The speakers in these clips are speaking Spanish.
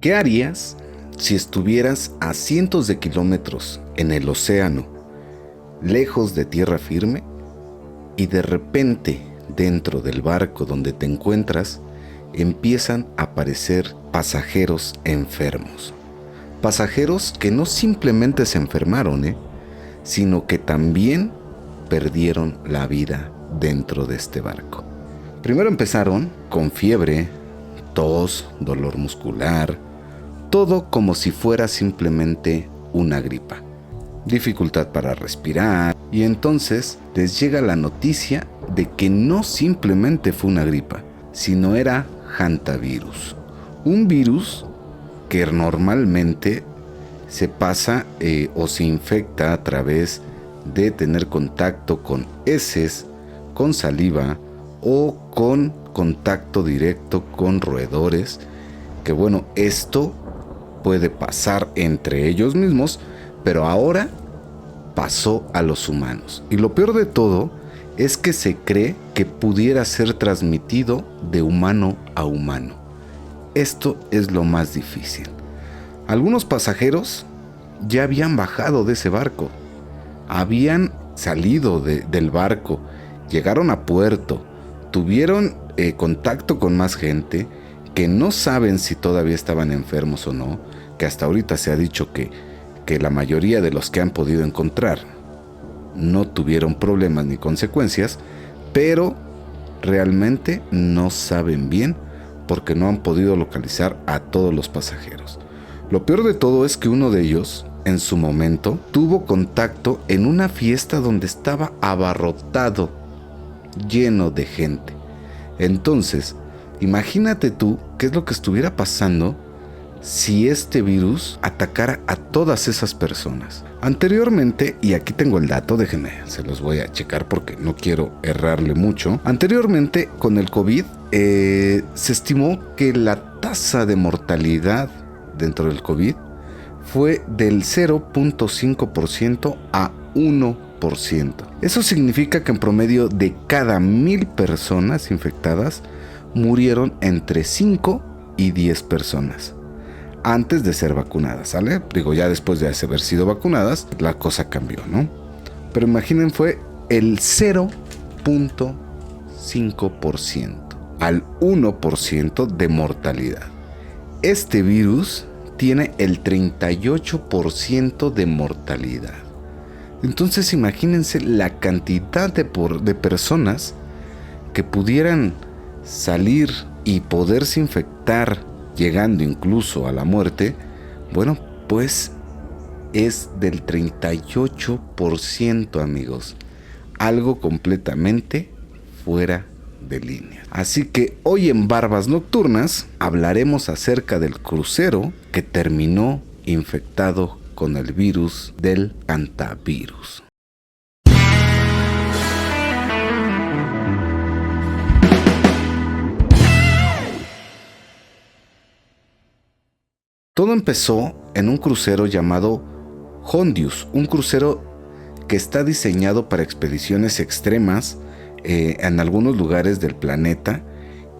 ¿Qué harías si estuvieras a cientos de kilómetros en el océano, lejos de tierra firme, y de repente dentro del barco donde te encuentras empiezan a aparecer pasajeros enfermos? Pasajeros que no simplemente se enfermaron, sino que también perdieron la vida dentro de este barco. Primero empezaron con fiebre, tos, dolor muscular, todo como si fuera simplemente una gripa, dificultad para respirar, y entonces les llega la noticia de que no simplemente fue una gripa, sino era hantavirus, un virus que normalmente se pasa o se infecta a través de tener contacto con heces, con saliva o con contacto directo con roedores, que bueno, esto puede pasar entre ellos mismos, pero ahora pasó a los humanos. Y lo peor de todo es que se cree que pudiera ser transmitido de humano a humano. Esto es lo más difícil. Algunos pasajeros ya habían bajado de ese barco, habían salido del barco, llegaron a puerto, tuvieron contacto con más gente que no saben si todavía estaban enfermos o no, que hasta ahorita se ha dicho que la mayoría de los que han podido encontrar no tuvieron problemas ni consecuencias, pero realmente no saben bien porque no han podido localizar a todos los pasajeros. Lo peor de todo es que uno de ellos, en su momento, tuvo contacto en una fiesta donde estaba abarrotado, lleno de gente. Entonces, imagínate tú qué es lo que estuviera pasando si este virus atacara a todas esas personas. Anteriormente, y aquí tengo el dato, déjenme, se los voy a checar porque no quiero errarle mucho. Anteriormente, con el COVID, se estimó que la tasa de mortalidad dentro del COVID fue del 0.5% a 1%. Eso significa que en promedio de cada 1000 personas infectadas murieron entre 5 y 10 personas antes de ser vacunadas, ¿sale? Digo, ya después de haber sido vacunadas, la cosa cambió, ¿no? Pero imaginen, fue el 0.5% al 1% de mortalidad. Este virus tiene el 38% de mortalidad. Entonces imagínense la cantidad de personas que pudieran salir y poderse infectar, llegando incluso a la muerte. Bueno, pues es del 38%, amigos. Algo completamente fuera de línea. Así que hoy en Barbas Nocturnas hablaremos acerca del crucero que terminó infectado con el virus del hantavirus. Todo empezó en un crucero llamado Hondius, un crucero que está diseñado para expediciones extremas en algunos lugares del planeta,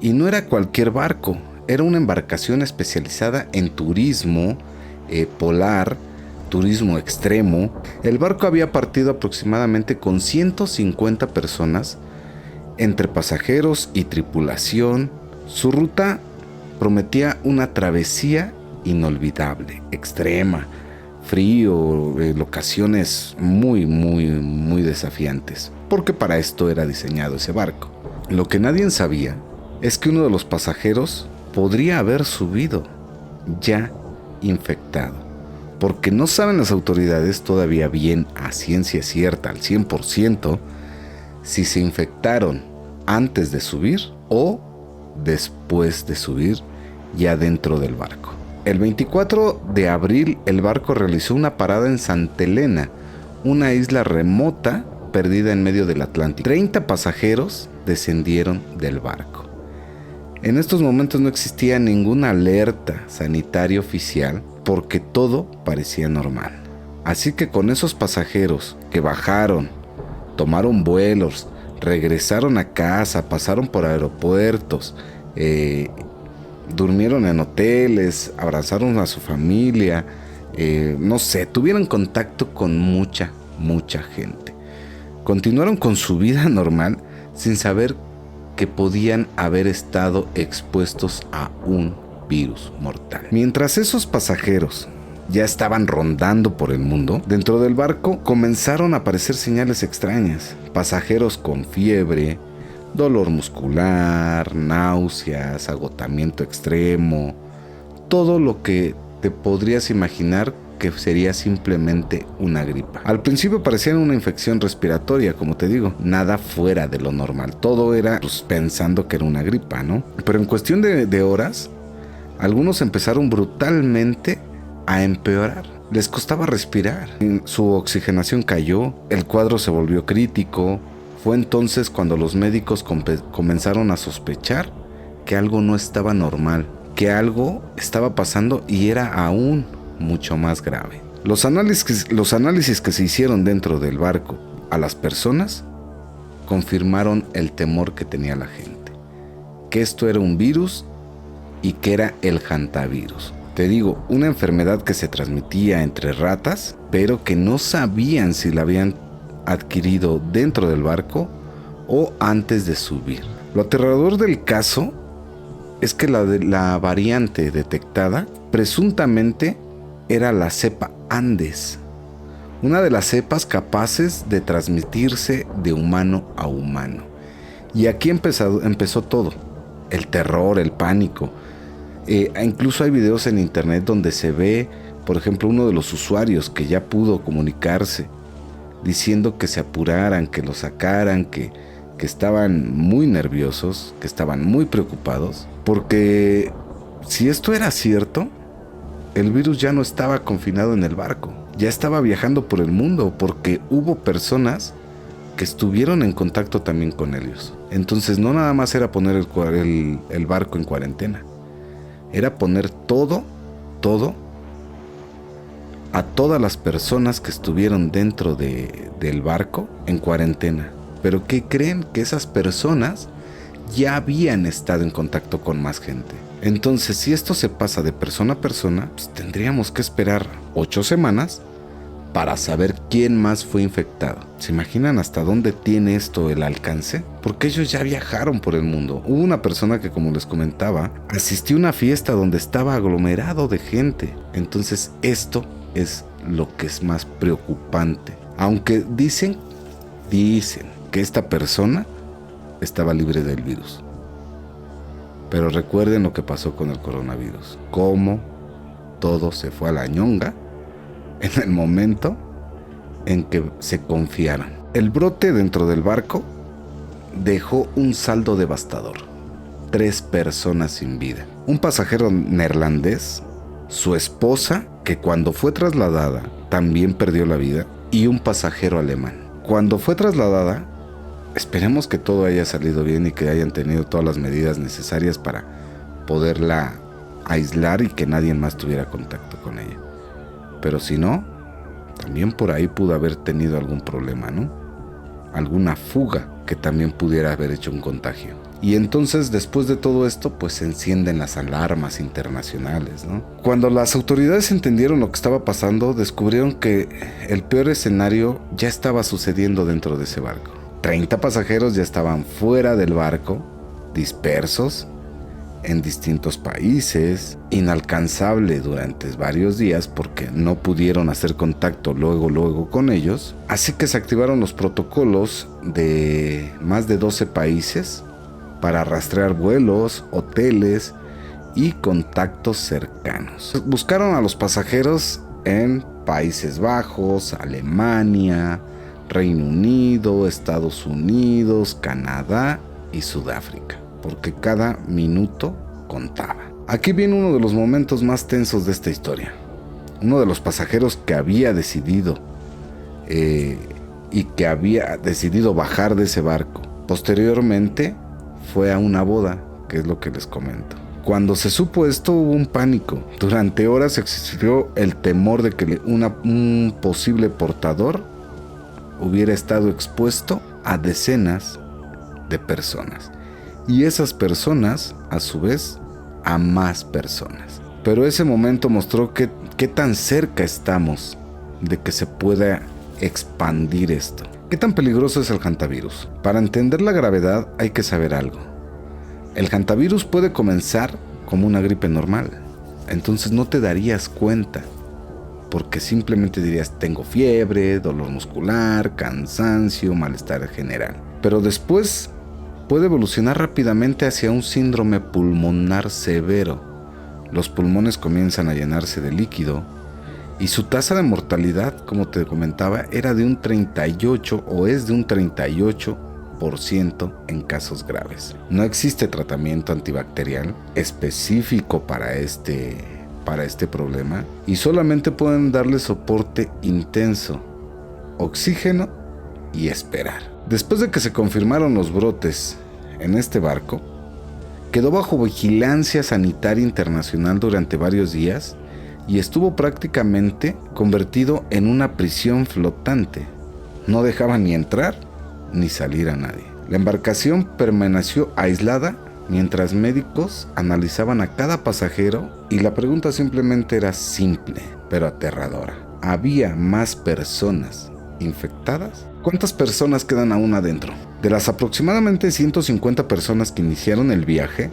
y no era cualquier barco, era una embarcación especializada en turismo polar, turismo extremo. El barco había partido aproximadamente con 150 personas, entre pasajeros y tripulación. Su ruta prometía una travesía inolvidable, extrema, frío, locaciones muy desafiantes, porque para esto era diseñado ese barco. Lo que nadie sabía es que uno de los pasajeros podría haber subido ya infectado, porque no saben las autoridades todavía bien a ciencia cierta, al 100%, si se infectaron antes de subir o después de subir ya dentro del barco. El 24 de abril el barco realizó una parada en Santa Elena, una isla remota perdida en medio del Atlántico. 30 pasajeros descendieron del barco. En estos momentos no existía ninguna alerta sanitaria oficial porque todo parecía normal. Así que con esos pasajeros que bajaron, tomaron vuelos, regresaron a casa, pasaron por aeropuertos, durmieron en hoteles, abrazaron a su familia, no sé, tuvieron contacto con mucha gente. Continuaron con su vida normal sin saber que podían haber estado expuestos a un virus mortal. Mientras esos pasajeros ya estaban rondando por el mundo, dentro del barco comenzaron a aparecer señales extrañas. Pasajeros con fiebre, dolor muscular, náuseas, agotamiento extremo, todo lo que te podrías imaginar que sería simplemente una gripa. Al principio parecía una infección respiratoria, como te digo, nada fuera de lo normal. Todo era pues, pensando que era una gripa, ¿no? Pero en cuestión de horas, algunos empezaron brutalmente a empeorar. Les costaba respirar, su oxigenación cayó, el cuadro se volvió crítico. Fue entonces cuando los médicos comenzaron a sospechar que algo no estaba normal, que algo estaba pasando y era aún mucho más grave. Los análisis que se hicieron dentro del barco a las personas confirmaron el temor que tenía la gente, que esto era un virus y que era el hantavirus. Te digo, una enfermedad que se transmitía entre ratas, pero que no sabían si la habían adquirido dentro del barco o antes de subir. Lo aterrador del caso es que la variante detectada presuntamente era la cepa Andes, una de las cepas capaces de transmitirse de humano a humano. Y aquí empezó todo, el terror, el pánico. Incluso hay videos en internet donde se ve, por ejemplo, uno de los usuarios que ya pudo comunicarse, diciendo que se apuraran, que lo sacaran, que estaban muy nerviosos, que estaban muy preocupados, porque si esto era cierto, el virus ya no estaba confinado en el barco, ya estaba viajando por el mundo, porque hubo personas que estuvieron en contacto también con ellos. Entonces no nada más era poner el barco en cuarentena, era poner todo a todas las personas que estuvieron dentro del barco en cuarentena. Pero ¿qué creen? Que esas personas ya habían estado en contacto con más gente. Entonces, si esto se pasa de persona a persona, pues tendríamos que esperar 8 semanas para saber quién más fue infectado. ¿Se imaginan hasta dónde tiene esto el alcance? Porque ellos ya viajaron por el mundo. Hubo una persona que, como les comentaba, asistió a una fiesta donde estaba aglomerado de gente. Entonces, esto es lo que es más preocupante. Aunque dicen que esta persona estaba libre del virus. Pero recuerden lo que pasó con el coronavirus. Cómo todo se fue a la ñonga en el momento en que se confiaron. El brote dentro del barco dejó un saldo devastador. 3 personas sin vida. Un pasajero neerlandés, su esposa, que cuando fue trasladada también perdió la vida, y un pasajero alemán. Cuando fue trasladada, esperemos que todo haya salido bien y que hayan tenido todas las medidas necesarias para poderla aislar y que nadie más tuviera contacto con ella. Pero si no, también por ahí pudo haber tenido algún problema, ¿no? Alguna fuga que también pudiera haber hecho un contagio. Y entonces, después de todo esto, pues se encienden las alarmas internacionales, ¿no? Cuando las autoridades entendieron lo que estaba pasando, descubrieron que el peor escenario ya estaba sucediendo dentro de ese barco. 30 pasajeros ya estaban fuera del barco, dispersos en distintos países, inalcanzable durante varios días porque no pudieron hacer contacto luego con ellos. Así que se activaron los protocolos de más de 12 países para rastrear vuelos, hoteles y contactos cercanos. Buscaron a los pasajeros en Países Bajos, Alemania, Reino Unido, Estados Unidos, Canadá y Sudáfrica, porque cada minuto contaba. Aquí viene uno de los momentos más tensos de esta historia. Uno de los pasajeros que había decidido bajar de ese barco, posteriormente fue a una boda, que es lo que les comento. Cuando se supo esto, hubo un pánico. Durante horas existió el temor de que un posible portador hubiera estado expuesto a decenas de personas. Y esas personas, a su vez, a más personas. Pero ese momento mostró qué tan cerca estamos de que se pueda expandir esto. ¿Qué tan peligroso es el hantavirus? Para entender la gravedad hay que saber algo. El hantavirus puede comenzar como una gripe normal, entonces no te darías cuenta, porque simplemente dirías: tengo fiebre, dolor muscular, cansancio, malestar general. Pero después puede evolucionar rápidamente hacia un síndrome pulmonar severo. Los pulmones comienzan a llenarse de líquido y su tasa de mortalidad, como te comentaba, era de un 38 o es de un 38% en casos graves. No existe tratamiento antibacterial específico para este problema y solamente pueden darle soporte intenso, oxígeno y esperar. Después de que se confirmaron los brotes en este barco, quedó bajo vigilancia sanitaria internacional durante varios días y estuvo prácticamente convertido en una prisión flotante. No dejaba ni entrar ni salir a nadie. La embarcación permaneció aislada mientras médicos analizaban a cada pasajero y la pregunta simplemente era simple, pero aterradora. ¿Había más personas infectadas? ¿Cuántas personas quedan aún adentro? De las aproximadamente 150 personas que iniciaron el viaje,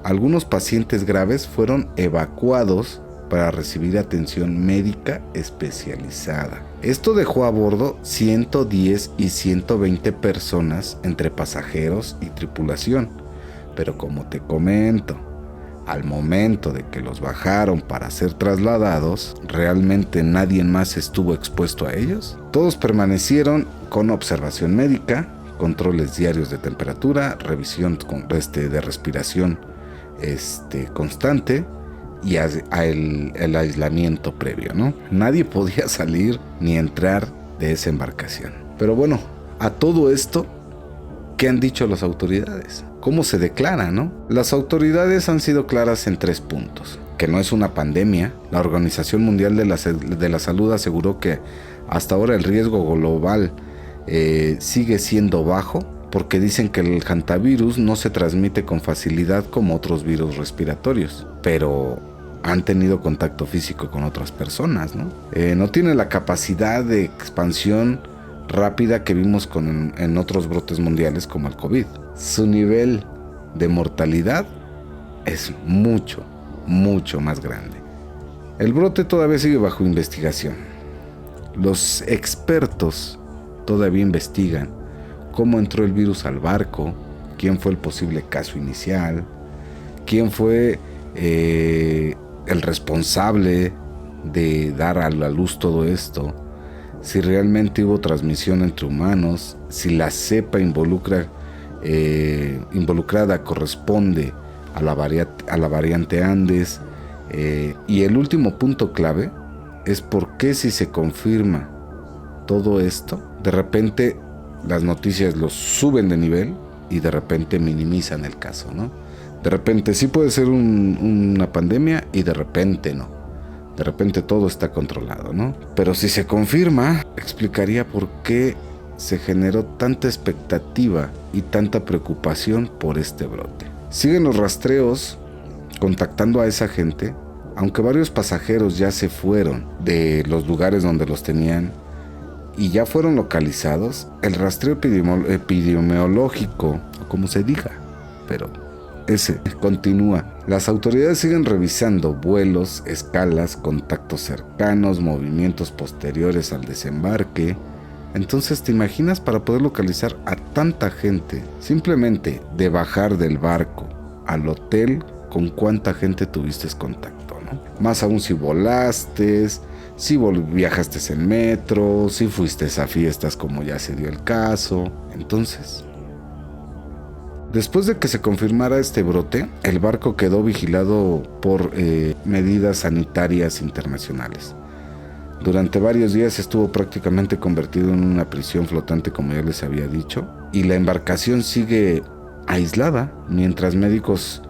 algunos pacientes graves fueron evacuados para recibir atención médica especializada. Esto dejó a bordo 110 y 120 personas entre pasajeros y tripulación. Pero como te comento, al momento de que los bajaron para ser trasladados, ¿realmente nadie más estuvo expuesto a ellos? Todos permanecieron con observación médica, controles diarios de temperatura, revisión de respiración constante y el aislamiento previo, ¿no? Nadie podía salir ni entrar de esa embarcación. Pero bueno, a todo esto, ¿qué han dicho las autoridades? ¿Cómo se declara, no? Las autoridades han sido claras en 3 puntos. Que no es una pandemia. La Organización Mundial de la Salud aseguró que hasta ahora el riesgo global sigue siendo bajo, porque dicen que el hantavirus no se transmite con facilidad como otros virus respiratorios, pero han tenido contacto físico con otras personas, ¿no? No tiene la capacidad de expansión rápida que vimos en otros brotes mundiales como el COVID. Su nivel de mortalidad es mucho, mucho más grande. El brote todavía sigue bajo investigación. Los expertos todavía investigan cómo entró el virus al barco, quién fue el posible caso inicial, quién fue el responsable de dar a la luz todo esto, si realmente hubo transmisión entre humanos, si la cepa involucrada corresponde a la variante Andes, y el último punto clave es por qué, si se confirma todo esto, de repente las noticias los suben de nivel y de repente minimizan el caso, ¿no? De repente sí puede ser una pandemia y de repente no. De repente todo está controlado, ¿no? Pero si se confirma, explicaría por qué se generó tanta expectativa y tanta preocupación por este brote. Siguen los rastreos contactando a esa gente, aunque varios pasajeros ya se fueron de los lugares donde los tenían y ya fueron localizados. El rastreo epidemiológico, o como se diga, pero ese continúa. Las autoridades siguen revisando vuelos, escalas, contactos cercanos, movimientos posteriores al desembarque. Entonces, ¿te imaginas para poder localizar a tanta gente? Simplemente de bajar del barco al hotel, ¿con cuánta gente tuviste contacto, no? Más aún si volaste, si viajaste en metro, si fuiste a fiestas como ya se dio el caso. Entonces, después de que se confirmara este brote, el barco quedó vigilado por medidas sanitarias internacionales. Durante varios días estuvo prácticamente convertido en una prisión flotante, como ya les había dicho, y la embarcación sigue aislada mientras médicos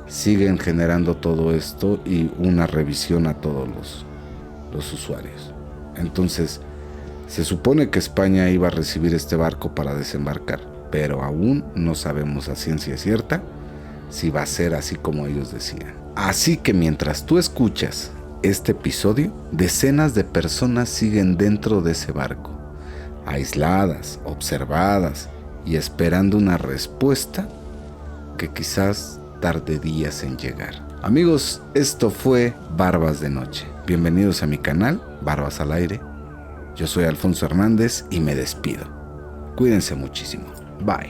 siguen generando todo esto y una revisión a todos los usuarios. Entonces, se supone que España iba a recibir este barco para desembarcar, pero aún no sabemos a ciencia cierta si va a ser así como ellos decían. Así que mientras tú escuchas este episodio, decenas de personas siguen dentro de ese barco, aisladas, observadas y esperando una respuesta que quizás tarde días en llegar. Amigos, esto fue Barbas de Noche. Bienvenidos a mi canal, Barbas al Aire. Yo soy Alfonso Hernández y me despido. Cuídense muchísimo. Bye.